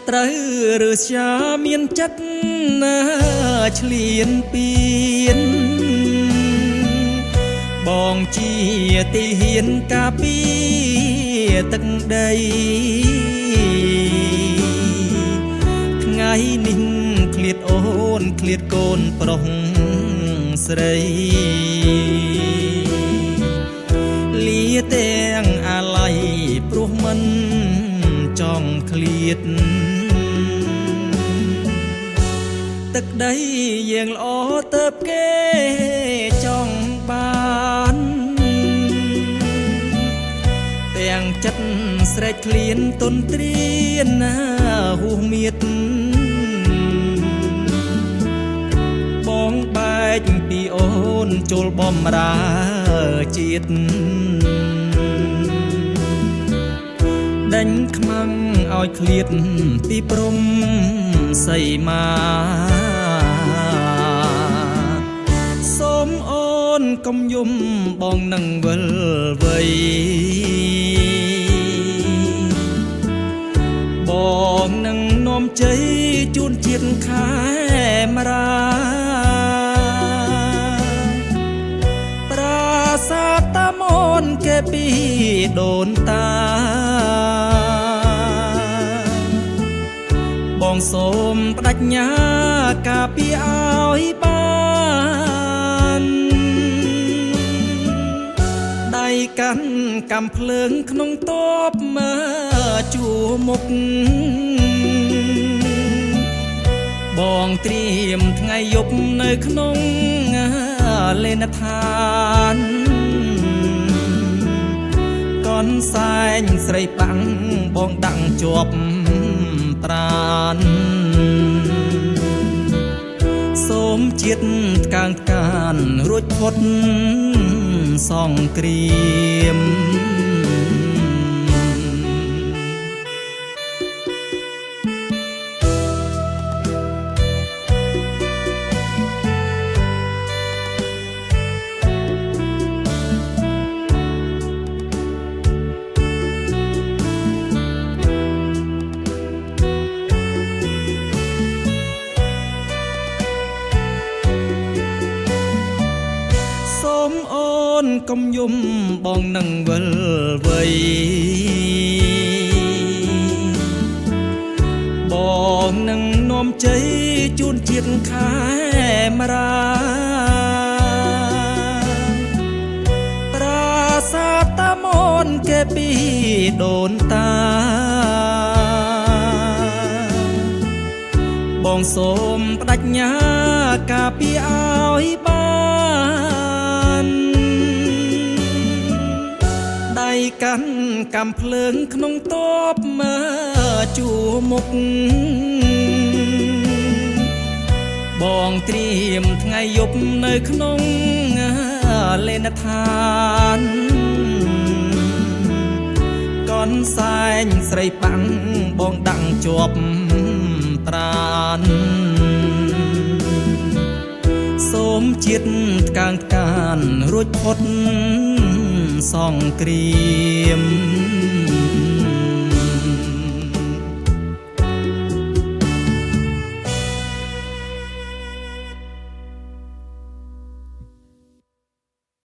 ត្រូវឬជាមានចិត្តណាឆ្លៀនពៀនបងជាទីហ៊ានការពារទឹកដីថ្ងៃនេះឃ្លាតអូនឃ្លាតកូនប្រុសស្រីលាទាំងអាល័យព្រោះមិនចង់ឃ្លាតទឹកដីយើងល្អទៅគេចង់បានទាំងចិត្តស្រែកឃ្លានទន្ទ្រានណាហួសមៀតបងបែកពីអូនចូលបំរើជាតិដេញខ្មាំងឲ្យឃ្លាតពីព្រំសីមាសូមអូនកុំយំបងនឹងវិលវ័យបងនឹងនាំជ័យជូនជាតិខែមរាប្រាសាទតាមនគេពីដូនតាបងសូមបដិញ្ញាការពារឲ្យបានដៃកាន់កំភ្លើងក្នុងតបមើជួមុខបងត្រៀមថ្ងៃយប់នៅក្នុងលេនឋានកនសែងស្រីបាំងបងដាក់ជាប់ត្រានសូមជាតិកាងកានរួចផុតសង្គ្រាមកុំយំបងនឹងវិលវ័យបងនឹងនាំជ័យជូនជាតិខែមរាប្រាសាទតាមនគេពីដូនតាបងសូមបដិញ្ញាការពារឲ្យបានកាន់កំភ្លើងក្នុងតបមើជួមុខបងត្រៀមថ្ងៃយប់នៅក្នុងលេនឋានកនសែងស្រីបាំងបងដាក់ជាប់ត្រានសូមជាតិកាងកានរួចផុតសង្គ្រាម